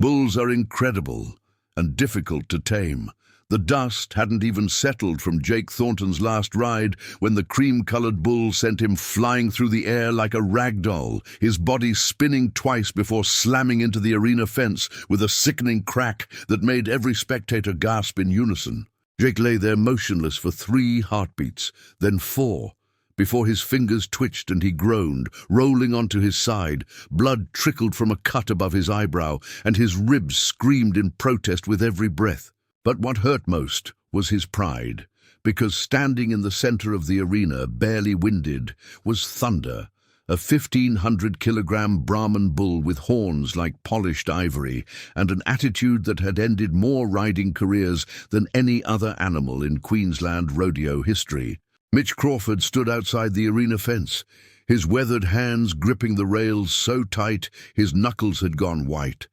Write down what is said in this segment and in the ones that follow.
Bulls are incredible and difficult to tame. The dust hadn't even settled from Jake Thornton's last ride when the cream-colored bull sent him flying through the air like a rag doll, his body spinning twice before slamming into the arena fence with a sickening crack that made every spectator gasp in unison. Jake lay there motionless for 3 heartbeats, then 4, before his fingers twitched and he groaned, rolling onto his side. Blood trickled from a cut above his eyebrow, and his ribs screamed in protest with every breath. But what hurt most was his pride, because standing in the center of the arena, barely winded, was Thunder, a 1,500-kilogram Brahman bull with horns like polished ivory and an attitude that had ended more riding careers than any other animal in Queensland rodeo history. Mitch Crawford stood outside the arena fence, his weathered hands gripping the rails so tight his knuckles had gone white.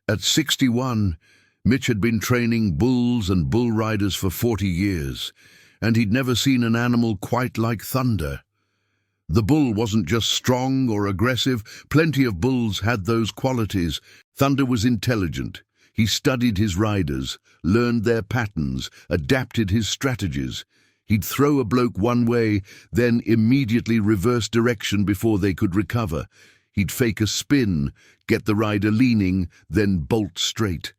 At 61, Mitch had been training bulls and bull riders for 40 years, and he'd never seen an animal quite like Thunder. The bull wasn't just strong or aggressive. Plenty of bulls had those qualities. Thunder was intelligent. He studied his riders, learned their patterns, adapted his strategies. He'd throw a bloke one way, then immediately reverse direction before they could recover. He'd fake a spin, get the rider leaning, then bolt straight.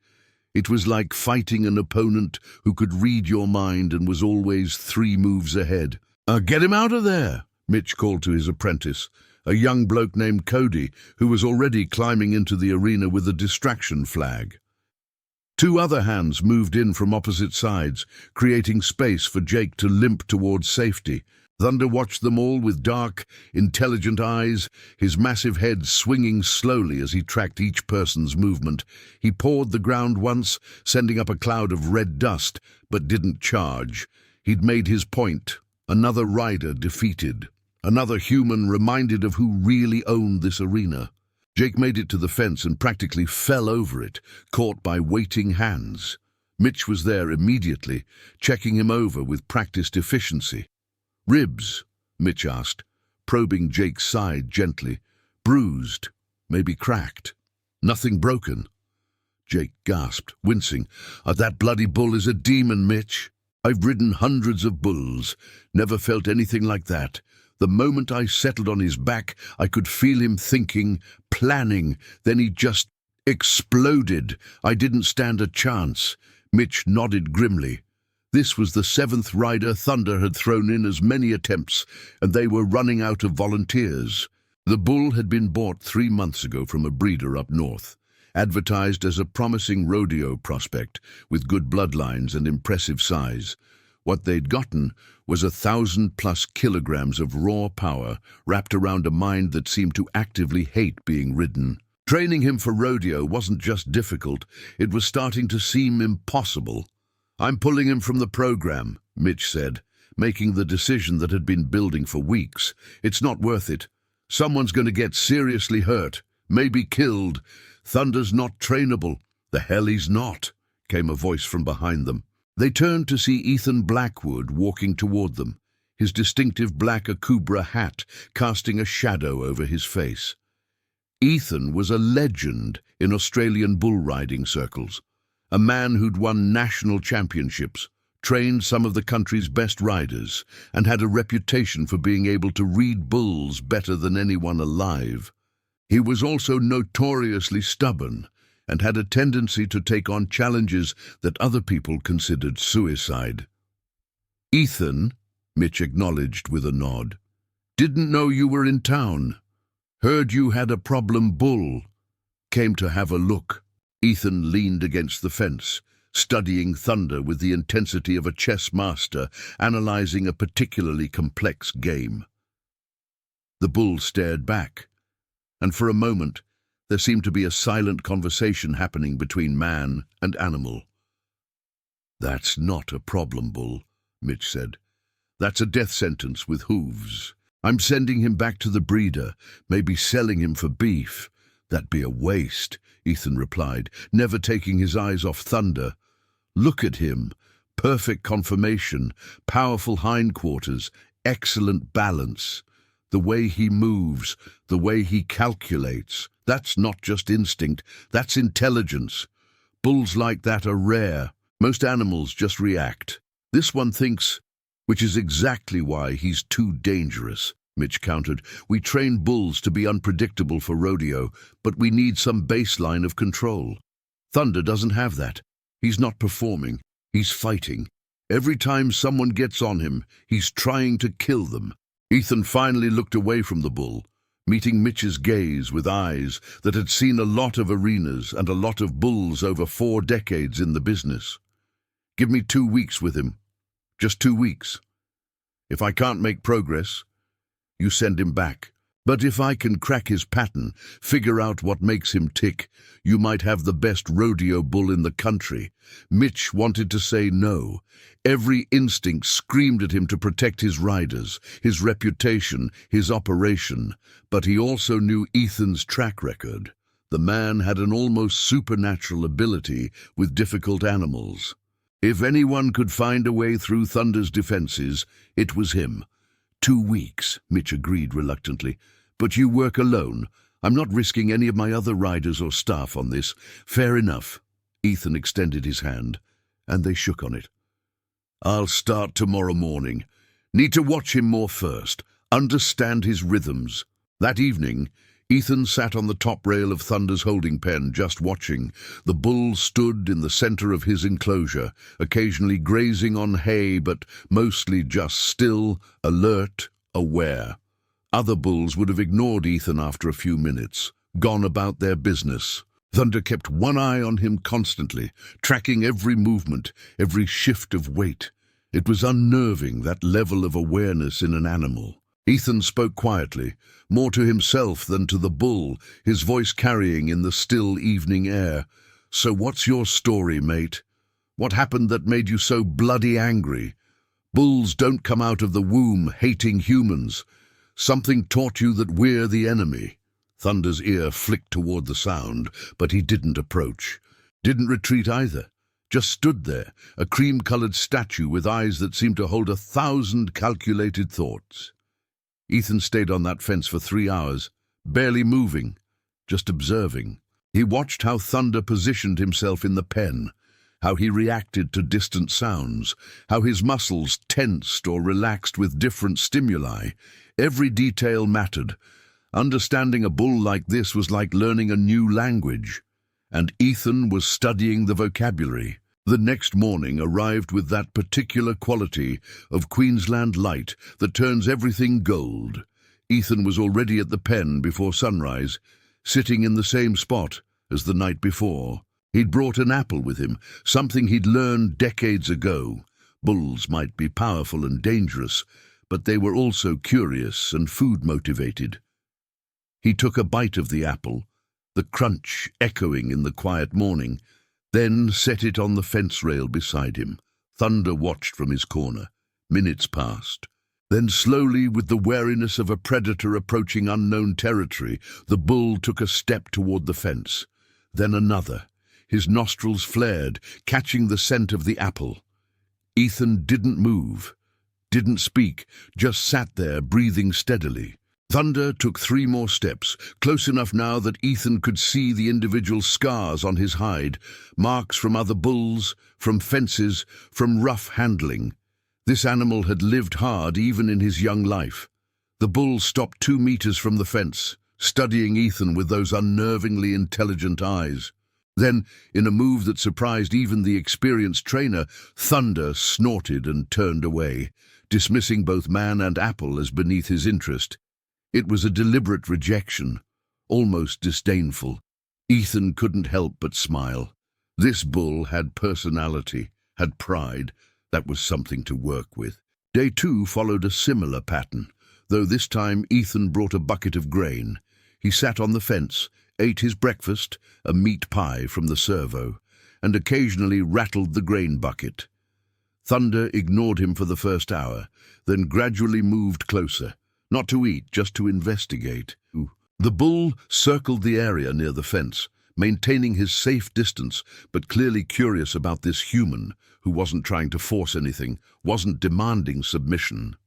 It was like fighting an opponent who could read your mind and was always 3 moves ahead. "Get him out of there," Mitch called to his apprentice, a young bloke named Cody, who was already climbing into the arena with a distraction flag. 2 other hands moved in from opposite sides, creating space for Jake to limp towards safety. Thunder watched them all with dark, intelligent eyes, his massive head swinging slowly as he tracked each person's movement. He pawed the ground once, sending up a cloud of red dust, but didn't charge. He'd made his point. Another rider defeated. Another human reminded of who really owned this arena. Jake made it to the fence and practically fell over it, caught by waiting hands. Mitch was there immediately, checking him over with practiced efficiency. "Ribs?" Mitch asked, probing Jake's side gently. "Bruised, maybe cracked. Nothing broken." Jake gasped, wincing. That bloody bull is a demon, Mitch. I've ridden hundreds of bulls, never felt anything like that. The moment I settled on his back, I could feel him thinking, planning, then he just exploded. I didn't stand a chance." Mitch nodded grimly. This was the 7th rider Thunder had thrown in as many attempts, and they were running out of volunteers. The bull had been bought 3 months ago from a breeder up north, advertised as a promising rodeo prospect with good bloodlines and impressive size. What they'd gotten was 1,000+ kilograms of raw power wrapped around a mind that seemed to actively hate being ridden. Training him for rodeo wasn't just difficult, it was starting to seem impossible. "I'm pulling him from the program," Mitch said, making the decision that had been building for weeks. "It's not worth it. Someone's going to get seriously hurt, maybe killed. Thunder's not trainable." "The hell he's not," came a voice from behind them. They turned to see Ethan Blackwood walking toward them, his distinctive black Akubra hat casting a shadow over his face. Ethan was a legend in Australian bull riding circles. A man who'd won national championships, trained some of the country's best riders, and had a reputation for being able to read bulls better than anyone alive. He was also notoriously stubborn and had a tendency to take on challenges that other people considered suicide. "Ethan," Mitch acknowledged with a nod. "Didn't know you were in town. Heard you had a problem bull. Came to have a look." Ethan leaned against the fence, studying Thunder with the intensity of a chess master analyzing a particularly complex game. The bull stared back, and for a moment there seemed to be a silent conversation happening between man and animal. "That's not a problem bull," Mitch said. "That's a death sentence with hooves. I'm sending him back to the breeder, maybe selling him for beef." "That'd be a waste," Ethan replied, never taking his eyes off Thunder. "Look at him. Perfect conformation, powerful hindquarters, excellent balance. The way he moves, the way he calculates. That's not just instinct, that's intelligence. Bulls like that are rare. Most animals just react. This one thinks, which is exactly why he's too dangerous, Mitch countered. We train bulls to be unpredictable for rodeo, but we need some baseline of control. Thunder doesn't have that. He's not performing, he's fighting. Every time someone gets on him, he's trying to kill them. Ethan finally looked away from the bull, meeting Mitch's gaze with eyes that had seen a lot of arenas and a lot of bulls over 4 decades in the business. Give me 2 weeks with him. Just 2 weeks. If I can't make progress, you send him back. But if I can crack his pattern, figure out what makes him tick, you might have the best rodeo bull in the country. Mitch wanted to say no. Every instinct screamed at him to protect his riders, his reputation, his operation. But he also knew Ethan's track record. The man had an almost supernatural ability with difficult animals. If anyone could find a way through Thunder's defenses, it was him. 2 weeks, Mitch agreed reluctantly. But you work alone. I'm not risking any of my other riders or staff on this. Fair enough. Ethan extended his hand, and they shook on it. I'll start tomorrow morning. Need to watch him more first. Understand his rhythms. That evening, Ethan sat on the top rail of Thunder's holding pen, just watching. The bull stood in the center of his enclosure, occasionally grazing on hay, but mostly just still, alert, aware. Other bulls would have ignored Ethan after a few minutes, gone about their business. Thunder kept one eye on him constantly, tracking every movement, every shift of weight. It was unnerving, that level of awareness in an animal. Ethan spoke quietly, more to himself than to the bull, his voice carrying in the still evening air. So what's your story, mate? What happened that made you so bloody angry? Bulls don't come out of the womb hating humans. Something taught you that we're the enemy. Thunder's ear flicked toward the sound, but he didn't approach. Didn't retreat either. Just stood there, a cream-colored statue with eyes that seemed to hold 1,000 calculated thoughts. Ethan stayed on that fence for 3 hours, barely moving, just observing. He watched how Thunder positioned himself in the pen, how he reacted to distant sounds, how his muscles tensed or relaxed with different stimuli. Every detail mattered. Understanding a bull like this was like learning a new language, and Ethan was studying the vocabulary. The next morning arrived with that particular quality of Queensland light that turns everything gold. Ethan was already at the pen before sunrise, sitting in the same spot as the night before. He'd brought an apple with him, something he'd learned decades ago. Bulls might be powerful and dangerous, but they were also curious and food-motivated. He took a bite of the apple, the crunch echoing in the quiet morning, then set it on the fence rail beside him. Thunder watched from his corner. Minutes passed. Then slowly, with the wariness of a predator approaching unknown territory, the bull took a step toward the fence. Then another. His nostrils flared, catching the scent of the apple. Ethan didn't move, didn't speak, just sat there, breathing steadily. Thunder took 3 more steps, close enough now that Ethan could see the individual scars on his hide, marks from other bulls, from fences, from rough handling. This animal had lived hard even in his young life. The bull stopped 2 meters from the fence, studying Ethan with those unnervingly intelligent eyes. Then, in a move that surprised even the experienced trainer, Thunder snorted and turned away, dismissing both man and apple as beneath his interest. It was a deliberate rejection, almost disdainful. Ethan couldn't help but smile. This bull had personality, had pride. That was something to work with. Day 2 followed a similar pattern, though this time Ethan brought a bucket of grain. He sat on the fence, ate his breakfast, a meat pie from the servo, and occasionally rattled the grain bucket. Thunder ignored him for the first hour, then gradually moved closer. Not to eat, just to investigate. The bull circled the area near the fence, maintaining his safe distance, but clearly curious about this human who wasn't trying to force anything, wasn't demanding submission.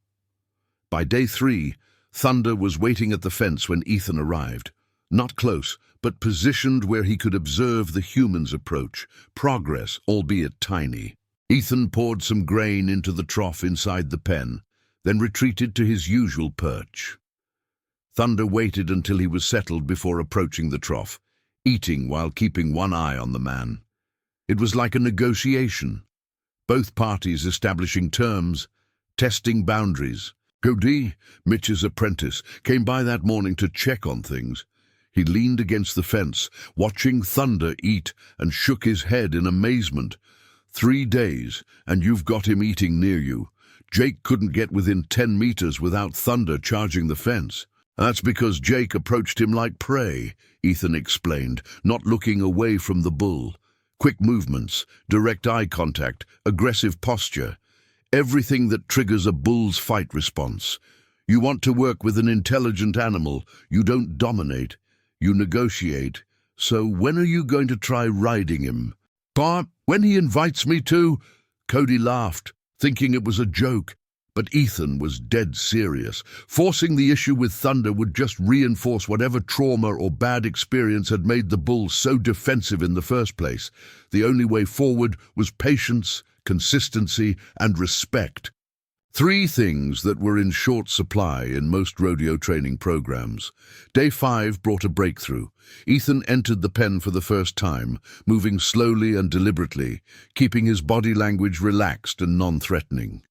By day 3, Thunder was waiting at the fence when Ethan arrived. Not close, but positioned where he could observe the human's approach. Progress, albeit tiny. Ethan poured some grain into the trough inside the pen, then retreated to his usual perch. Thunder waited until he was settled before approaching the trough, eating while keeping one eye on the man. It was like a negotiation, both parties establishing terms, testing boundaries. Cody, Mitch's apprentice, came by that morning to check on things. He leaned against the fence, watching Thunder eat, and shook his head in amazement. 3 days, and you've got him eating near you. Jake couldn't get within 10 meters without Thunder charging the fence. That's because Jake approached him like prey, Ethan explained, not looking away from the bull. Quick movements, direct eye contact, aggressive posture. Everything that triggers a bull's fight response. You want to work with an intelligent animal. You don't dominate. You negotiate. So when are you going to try riding him? "Pa, when he invites me to." Cody laughed, thinking it was a joke. But Ethan was dead serious. Forcing the issue with Thunder would just reinforce whatever trauma or bad experience had made the bull so defensive in the first place. The only way forward was patience, consistency, and respect. 3 things that were in short supply in most rodeo training programs. Day 5 brought a breakthrough. Ethan entered the pen for the first time, moving slowly and deliberately, keeping his body language relaxed and non-threatening.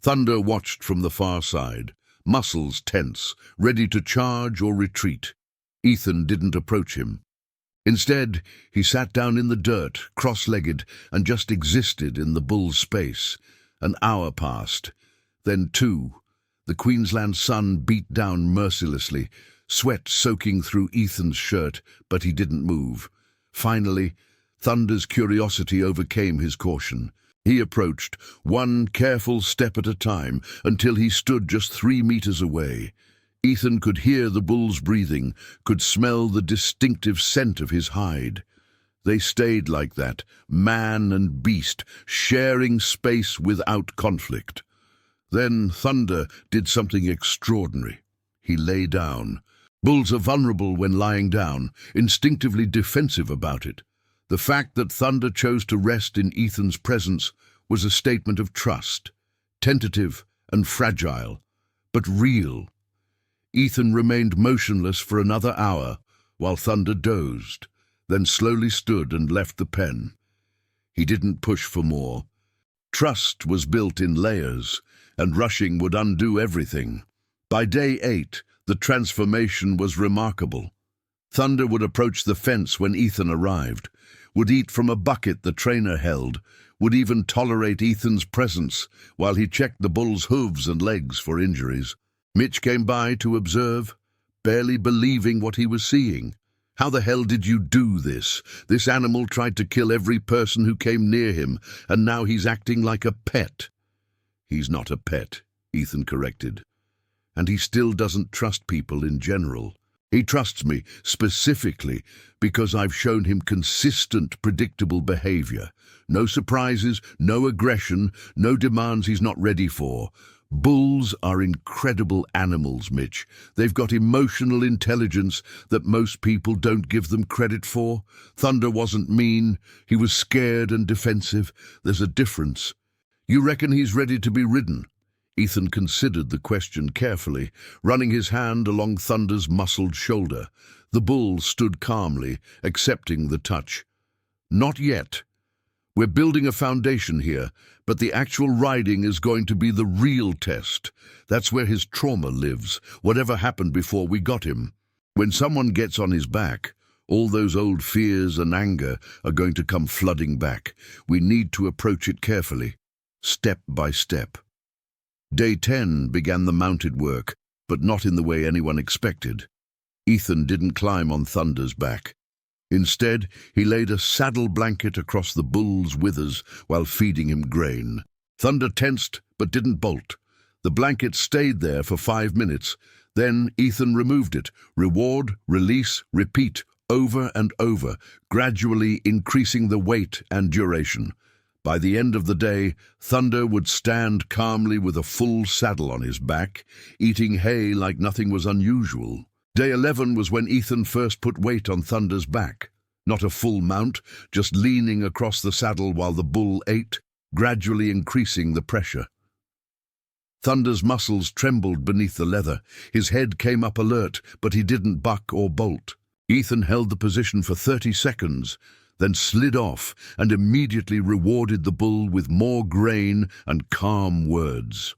Thunder watched from the far side, muscles tense, ready to charge or retreat. Ethan didn't approach him. Instead, he sat down in the dirt, cross-legged, and just existed in the bull's space. An hour passed, then 2. The Queensland sun beat down mercilessly, sweat soaking through Ethan's shirt, but he didn't move. Finally, Thunder's curiosity overcame his caution. He approached, one careful step at a time, until he stood just 3 meters away. Ethan could hear the bull's breathing, could smell the distinctive scent of his hide. They stayed like that, man and beast, sharing space without conflict. Then Thunder did something extraordinary. He lay down. Bulls are vulnerable when lying down, instinctively defensive about it. The fact that Thunder chose to rest in Ethan's presence was a statement of trust, tentative and fragile, but real. Ethan remained motionless for another hour while Thunder dozed, then slowly stood and left the pen. He didn't push for more. Trust was built in layers, and rushing would undo everything. By day 8, the transformation was remarkable. Thunder would approach the fence when Ethan arrived, would eat from a bucket the trainer held, would even tolerate Ethan's presence while he checked the bull's hooves and legs for injuries. Mitch came by to observe, barely believing what he was seeing. "How the hell did you do this? This animal tried to kill every person who came near him, and now he's acting like a pet." "He's not a pet," Ethan corrected. "And he still doesn't trust people in general. He trusts me specifically because I've shown him consistent, predictable behavior. No surprises, no aggression, no demands he's not ready for. Bulls are incredible animals, Mitch. They've got emotional intelligence that most people don't give them credit for. Thunder wasn't mean. He was scared and defensive. There's a difference. You reckon he's ready to be ridden?" Ethan considered the question carefully, running his hand along Thunder's muscled shoulder. The bull stood calmly, accepting the touch. "Not yet. We're building a foundation here, but the actual riding is going to be the real test. That's where his trauma lives, whatever happened before we got him. When someone gets on his back, all those old fears and anger are going to come flooding back. We need to approach it carefully, step by step." Day 10 began the mounted work, but not in the way anyone expected. Ethan didn't climb on Thunder's back. Instead, he laid a saddle blanket across the bull's withers while feeding him grain. Thunder tensed but didn't bolt. The blanket stayed there for 5 minutes. Then Ethan removed it. Reward, release, repeat, over and over, gradually increasing the weight and duration. By the end of the day, Thunder would stand calmly with a full saddle on his back, eating hay like nothing was unusual. Day 11 was when Ethan first put weight on Thunder's back. Not a full mount, just leaning across the saddle while the bull ate, gradually increasing the pressure. Thunder's muscles trembled beneath the leather. His head came up alert, but he didn't buck or bolt. Ethan held the position for 30 seconds, then slid off and immediately rewarded the bull with more grain and calm words.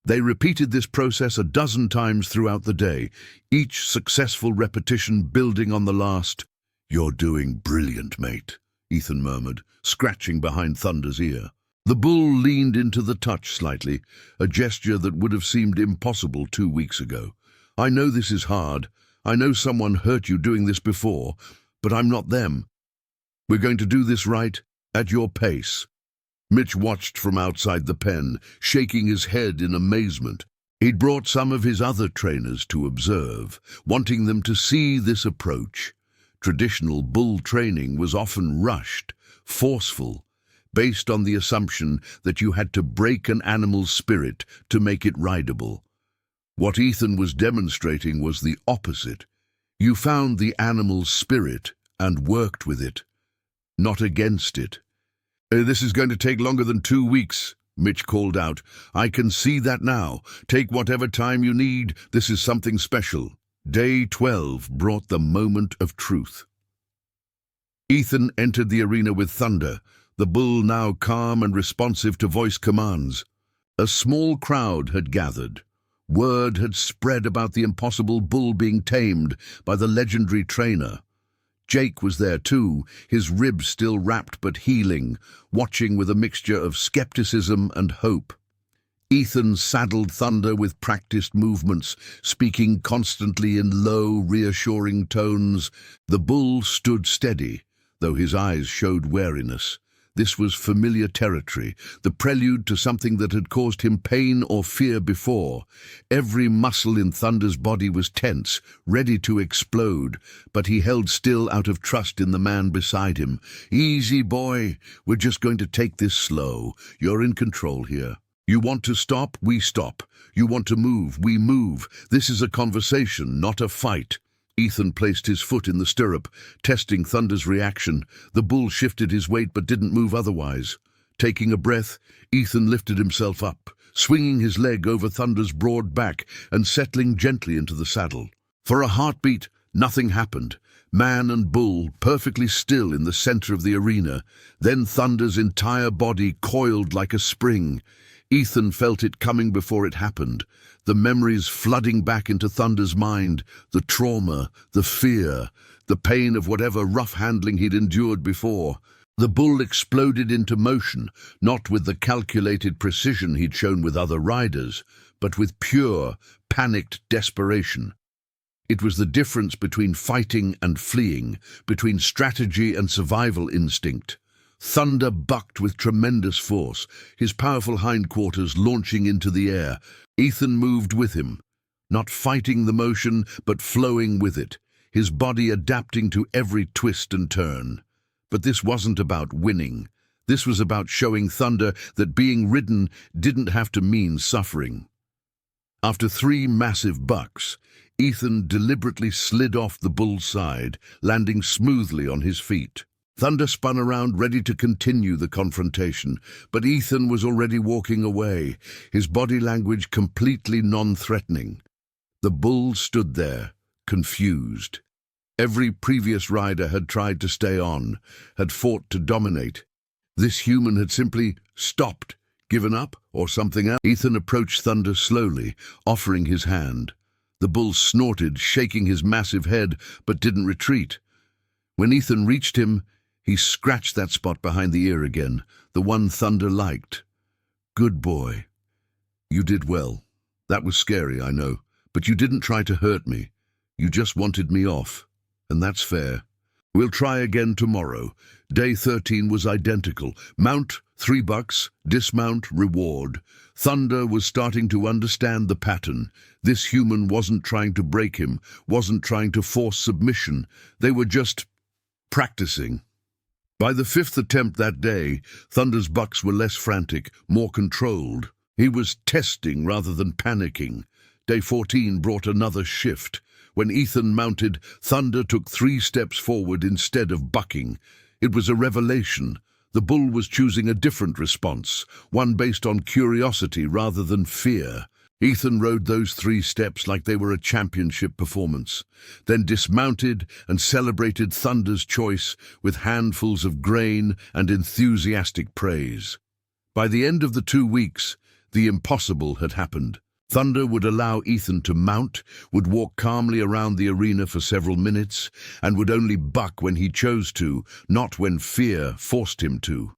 They repeated this process a dozen times throughout the day, each successful repetition building on the last. "You're doing brilliant, mate," Ethan murmured, scratching behind Thunder's ear. The bull leaned into the touch slightly, a gesture that would have seemed impossible 2 weeks ago. "I know this is hard. I know someone hurt you doing this before, but I'm not them. We're going to do this right, at your pace." Mitch watched from outside the pen, shaking his head in amazement. He'd brought some of his other trainers to observe, wanting them to see this approach. Traditional bull training was often rushed, forceful, based on the assumption that you had to break an animal's spirit to make it rideable. What Ethan was demonstrating was the opposite. You found the animal's spirit and worked with it, not against it. "This is going to take longer than 2 weeks, Mitch called out. "I can see that now. Take whatever time you need. This is something special." Day 12 brought the moment of truth. Ethan entered the arena with Thunder, the bull now calm and responsive to voice commands. A small crowd had gathered. Word had spread about the impossible bull being tamed by the legendary trainer. Jake was there too, his ribs still wrapped but healing, watching with a mixture of skepticism and hope. Ethan saddled Thunder with practiced movements, speaking constantly in low, reassuring tones. The bull stood steady, though his eyes showed wariness. This was familiar territory, the prelude to something that had caused him pain or fear before. Every muscle in Thunder's body was tense, ready to explode, but he held still out of trust in the man beside him. "Easy, boy. We're just going to take this slow. You're in control here. You want to stop, we stop. You want to move, we move. This is a conversation, not a fight." Ethan placed his foot in the stirrup, testing Thunder's reaction. The bull shifted his weight but didn't move otherwise. Taking a breath, Ethan lifted himself up, swinging his leg over Thunder's broad back and settling gently into the saddle. For a heartbeat, nothing happened. Man and bull perfectly still in the center of the arena. Then Thunder's entire body coiled like a spring. Ethan felt it coming before it happened, the memories flooding back into Thunder's mind, the trauma, the fear, the pain of whatever rough handling he'd endured before. The bull exploded into motion, not with the calculated precision he'd shown with other riders, but with pure, panicked desperation. It was the difference between fighting and fleeing, between strategy and survival instinct. Thunder bucked with tremendous force, his powerful hindquarters launching into the air. Ethan moved with him, not fighting the motion, but flowing with it, his body adapting to every twist and turn. But this wasn't about winning. This was about showing Thunder that being ridden didn't have to mean suffering. After 3 massive bucks, Ethan deliberately slid off the bull's side, landing smoothly on his feet. Thunder spun around, ready to continue the confrontation, but Ethan was already walking away, his body language completely non-threatening. The bull stood there, confused. Every previous rider had tried to stay on, had fought to dominate. This human had simply stopped, given up, or something else. Ethan approached Thunder slowly, offering his hand. The bull snorted, shaking his massive head, but didn't retreat. When Ethan reached him, he scratched that spot behind the ear again, the one Thunder liked. "Good boy. You did well. That was scary, I know, but you didn't try to hurt me. You just wanted me off, and that's fair. We'll try again tomorrow." Day 13 was identical. Mount, $3, dismount, reward. Thunder was starting to understand the pattern. This human wasn't trying to break him, wasn't trying to force submission. They were just practicing. By the fifth attempt that day, Thunder's bucks were less frantic, more controlled. He was testing rather than panicking. Day 14 brought another shift. When Ethan mounted, Thunder took 3 steps forward instead of bucking. It was a revelation. The bull was choosing a different response, one based on curiosity rather than fear. Ethan rode those 3 steps like they were a championship performance, then dismounted and celebrated Thunder's choice with handfuls of grain and enthusiastic praise. By the end of the 2 weeks, the impossible had happened. Thunder would allow Ethan to mount, would walk calmly around the arena for several minutes, and would only buck when he chose to, not when fear forced him to.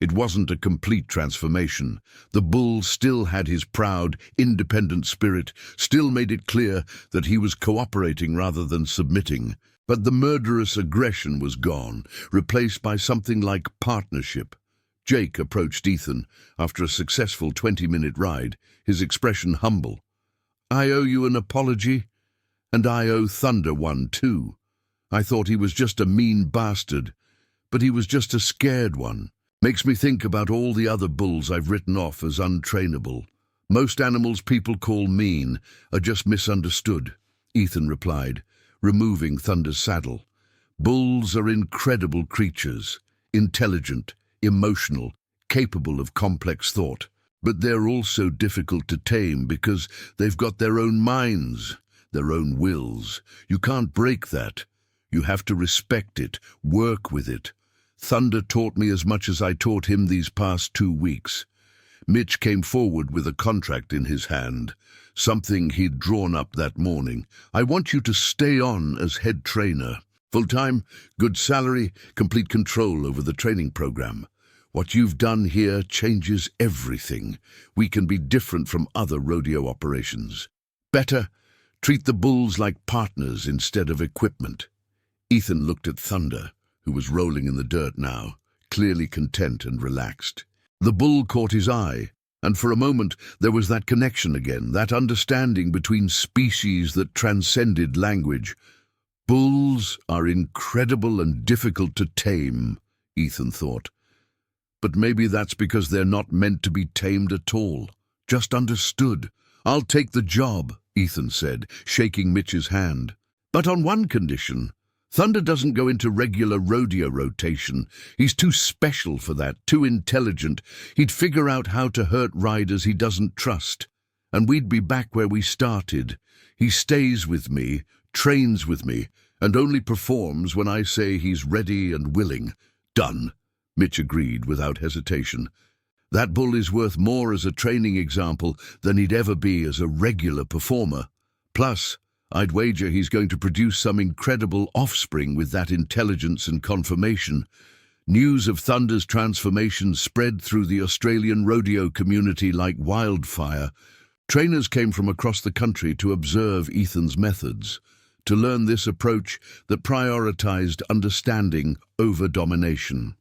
It wasn't a complete transformation. The bull still had his proud, independent spirit, still made it clear that he was cooperating rather than submitting. But the murderous aggression was gone, replaced by something like partnership. Jake approached Ethan after a successful 20-minute ride, his expression humble. "I owe you an apology, and I owe Thunder one too. I thought he was just a mean bastard, but he was just a scared one. Makes me think about all the other bulls I've written off as untrainable. Most animals people call mean are just misunderstood," Ethan replied, removing Thunder's saddle. "Bulls are incredible creatures, intelligent, emotional, capable of complex thought. But they're also difficult to tame because they've got their own minds, their own wills. You can't break that. You have to respect it, work with it. Thunder taught me as much as I taught him these past 2 weeks. Mitch came forward with a contract in his hand, something he'd drawn up that morning. "I want you to stay on as head trainer. Full-time, good salary, complete control over the training program. What you've done here changes everything. We can be different from other rodeo operations. Better, treat the bulls like partners instead of equipment." Ethan looked at Thunder, who was rolling in the dirt now, clearly content and relaxed. The bull caught his eye, and for a moment there was that connection again, that understanding between species that transcended language. "Bulls are incredible and difficult to tame," Ethan thought. "But maybe that's because they're not meant to be tamed at all, just understood." "I'll take the job," Ethan said, shaking Mitch's hand. "But on one condition. Thunder doesn't go into regular rodeo rotation. He's too special for that, too intelligent. He'd figure out how to hurt riders he doesn't trust. And we'd be back where we started. He stays with me, trains with me, and only performs when I say he's ready and willing." "Done," Mitch agreed without hesitation. "That bull is worth more as a training example than he'd ever be as a regular performer. Plus, I'd wager he's going to produce some incredible offspring with that intelligence and conformation." News of Thunder's transformation spread through the Australian rodeo community like wildfire. Trainers came from across the country to observe Ethan's methods, to learn this approach that prioritized understanding over domination.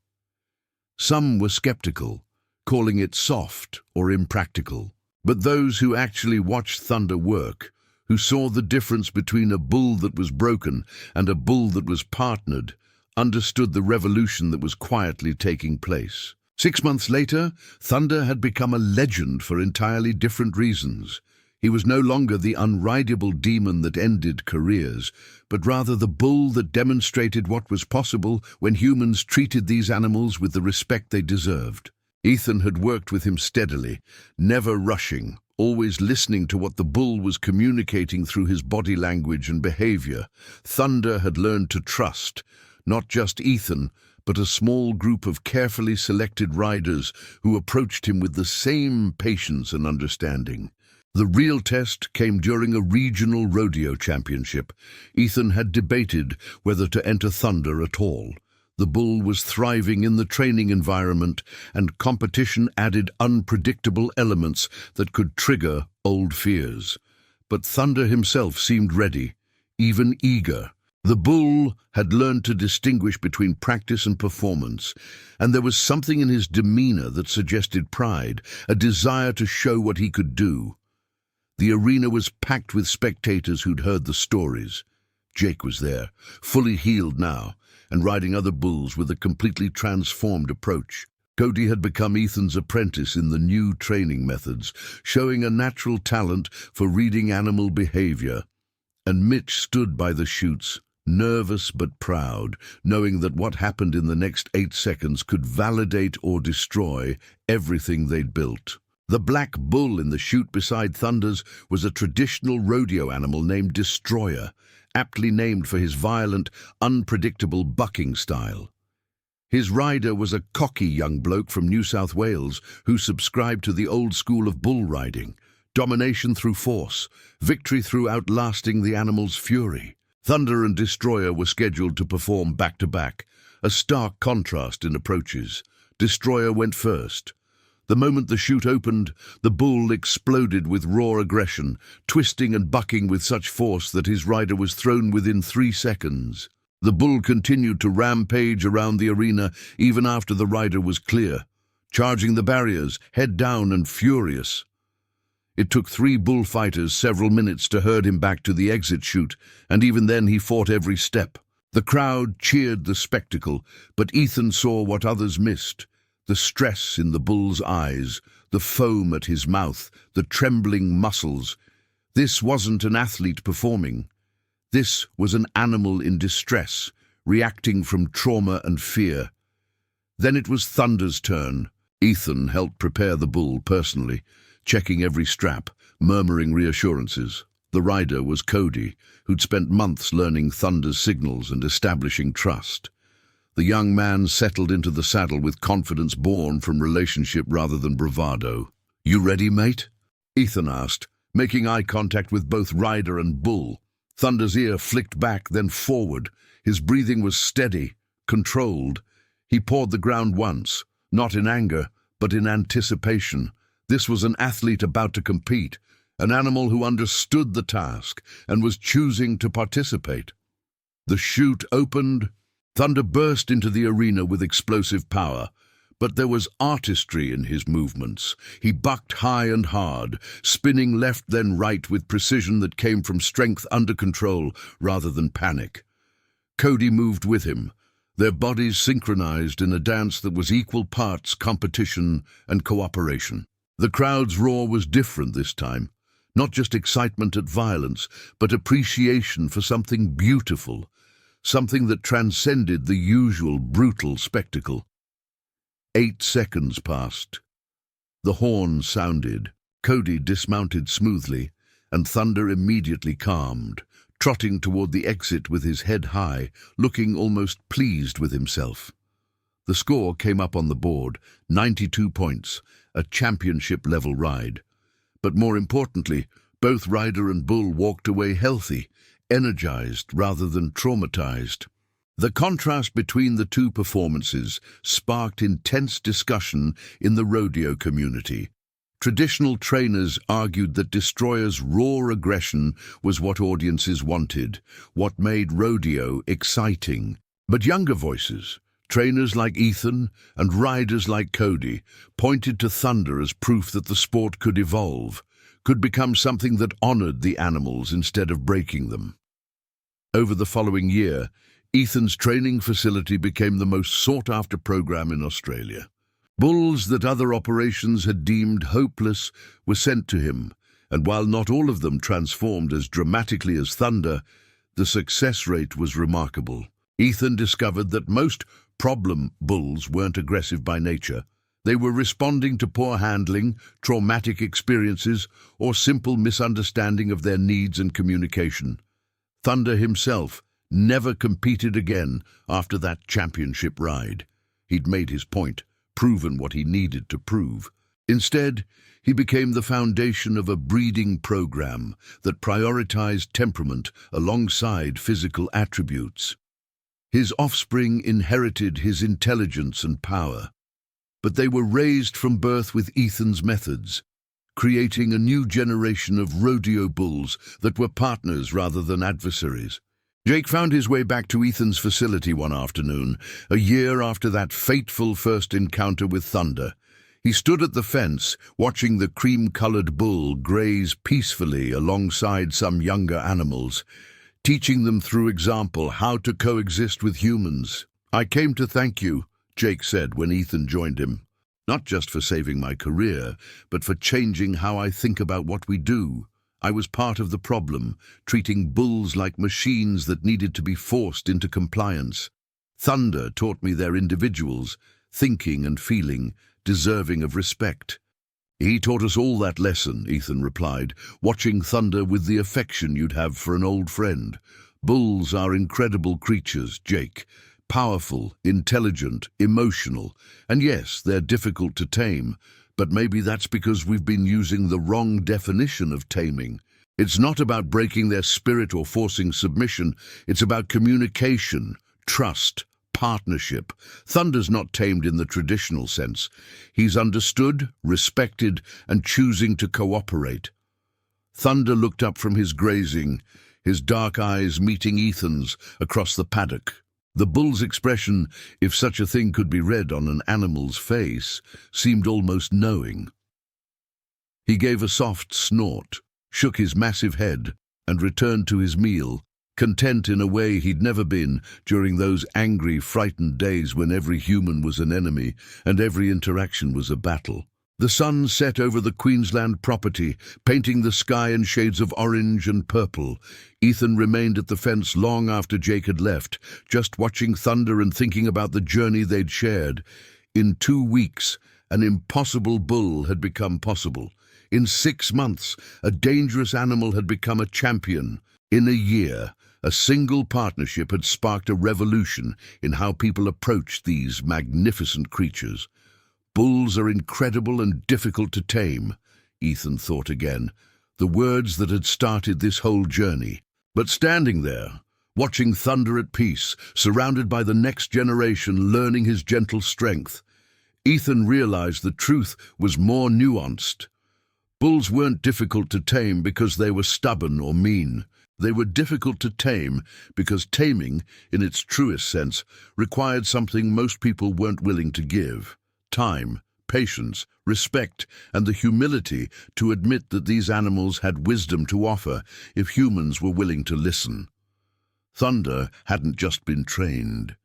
Some were skeptical, calling it soft or impractical. But those who actually watched Thunder work, who saw the difference between a bull that was broken and a bull that was partnered, understood the revolution that was quietly taking place. 6 months later, Thunder had become a legend for entirely different reasons. He was no longer the unrideable demon that ended careers, but rather the bull that demonstrated what was possible when humans treated these animals with the respect they deserved. Ethan had worked with him steadily, never rushing, always listening to what the bull was communicating through his body language and behavior. Thunder had learned to trust, not just Ethan, but a small group of carefully selected riders who approached him with the same patience and understanding. The real test came during a regional rodeo championship. Ethan had debated whether to enter Thunder at all. The bull was thriving in the training environment, and competition added unpredictable elements that could trigger old fears. But Thunder himself seemed ready, even eager. The bull had learned to distinguish between practice and performance, and there was something in his demeanor that suggested pride, a desire to show what he could do. The arena was packed with spectators who'd heard the stories. Jake was there, fully healed now, and riding other bulls with a completely transformed approach. Cody had become Ethan's apprentice in the new training methods, showing a natural talent for reading animal behavior. And Mitch stood by the chutes, nervous but proud, knowing that what happened in the next 8 seconds could validate or destroy everything they'd built. The black bull in the chute beside Thunder's was a traditional rodeo animal named Destroyer, aptly named for his violent, unpredictable bucking style. His rider was a cocky young bloke from New South Wales who subscribed to the old school of bull riding, domination through force, victory through outlasting the animal's fury. Thunder and Destroyer were scheduled to perform back-to-back, a stark contrast in approaches. Destroyer went first. The moment the chute opened, the bull exploded with raw aggression, twisting and bucking with such force that his rider was thrown within 3 seconds. The bull continued to rampage around the arena even after the rider was clear, charging the barriers, head down and furious. It took 3 bullfighters several minutes to herd him back to the exit chute, and even then he fought every step. The crowd cheered the spectacle, but Ethan saw what others missed: the stress in the bull's eyes, the foam at his mouth, the trembling muscles. This wasn't an athlete performing. This was an animal in distress, reacting from trauma and fear. Then it was Thunder's turn. Ethan helped prepare the bull personally, checking every strap, murmuring reassurances. The rider was Cody, who'd spent months learning Thunder's signals and establishing trust. The young man settled into the saddle with confidence born from relationship rather than bravado. "You ready, mate?" Ethan asked, making eye contact with both rider and bull. Thunder's ear flicked back, then forward. His breathing was steady, controlled. He pawed the ground once, not in anger, but in anticipation. This was an athlete about to compete, an animal who understood the task and was choosing to participate. The chute opened. Thunder burst into the arena with explosive power, but there was artistry in his movements. He bucked high and hard, spinning left then right with precision that came from strength under control rather than panic. Cody moved with him, their bodies synchronized in a dance that was equal parts competition and cooperation. The crowd's roar was different this time, not just excitement at violence, but appreciation for something beautiful, something that transcended the usual brutal spectacle. 8 seconds passed. The horn sounded. Cody dismounted smoothly, and Thunder immediately calmed, trotting toward the exit with his head high, looking almost pleased with himself. The score came up on the board, 92 points, a championship-level ride. But more importantly, both rider and bull walked away healthy, energized rather than traumatized. The contrast between the two performances sparked intense discussion in the rodeo community. Traditional trainers argued that Destroyer's raw aggression was what audiences wanted, what made rodeo exciting. But younger voices, trainers like Ethan and riders like Cody, pointed to Thunder as proof that the sport could evolve, could become something that honored the animals instead of breaking them. Over the following year, Ethan's training facility became the most sought-after program in Australia. Bulls that other operations had deemed hopeless were sent to him, and while not all of them transformed as dramatically as Thunder, the success rate was remarkable. Ethan discovered that most problem bulls weren't aggressive by nature. They were responding to poor handling, traumatic experiences, or simple misunderstanding of their needs and communication. Thunder himself never competed again after that championship ride. He'd made his point, proven what he needed to prove. Instead, he became the foundation of a breeding program that prioritized temperament alongside physical attributes. His offspring inherited his intelligence and power, but they were raised from birth with Ethan's methods, creating a new generation of rodeo bulls that were partners rather than adversaries. Jake found his way back to Ethan's facility one afternoon, a year after that fateful first encounter with Thunder. He stood at the fence, watching the cream-colored bull graze peacefully alongside some younger animals. teaching them through example how to coexist with humans. "I came to thank you," Jake said when Ethan joined him. "Not just for saving my career, but for changing how I think about what we do. I was part of the problem, treating bulls like machines that needed to be forced into compliance. Thunder taught me they're individuals, thinking and feeling, deserving of respect." "He taught us all that lesson," Ethan replied, watching Thunder with the affection you'd have for an old friend. "Bulls are incredible creatures, Jake. Powerful, intelligent, emotional. And yes, they're difficult to tame, but maybe that's because we've been using the wrong definition of taming. It's not about breaking their spirit or forcing submission. It's about communication, trust, partnership. Thunder's not tamed in the traditional sense. He's understood, respected, and choosing to cooperate." Thunder looked up from his grazing, his dark eyes meeting Ethan's across the paddock. The bull's expression, if such a thing could be read on an animal's face, seemed almost knowing. He gave a soft snort, shook his massive head, and returned to his meal, content in a way he'd never been during those angry, frightened days when every human was an enemy and every interaction was a battle. The sun set over the Queensland property, painting the sky in shades of orange and purple. Ethan remained at the fence long after Jake had left, just watching Thunder and thinking about the journey they'd shared. In 2 weeks, an impossible bull had become possible. In 6 months, a dangerous animal had become a champion. In a year, a single partnership had sparked a revolution in how people approached these magnificent creatures. "Bulls are incredible and difficult to tame," Ethan thought again, the words that had started this whole journey. But standing there, watching Thunder at peace, surrounded by the next generation learning his gentle strength, Ethan realized the truth was more nuanced. Bulls weren't difficult to tame because they were stubborn or mean. They were difficult to tame because taming, in its truest sense, required something most people weren't willing to give: time, patience, respect, and the humility to admit that these animals had wisdom to offer if humans were willing to listen. Thunder hadn't just been trained.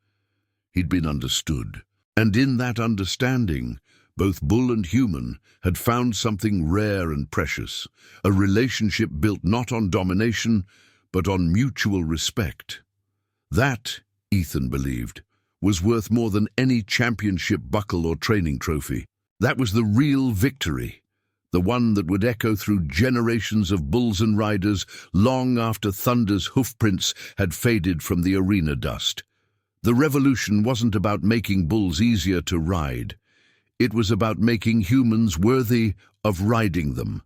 He'd been understood. And in that understanding, both bull and human had found something rare and precious, a relationship built not on domination, but on mutual respect. That, Ethan believed, was worth more than any championship buckle or training trophy. That was the real victory, the one that would echo through generations of bulls and riders long after Thunder's hoofprints had faded from the arena dust. The revolution wasn't about making bulls easier to ride. It was about making humans worthy of riding them.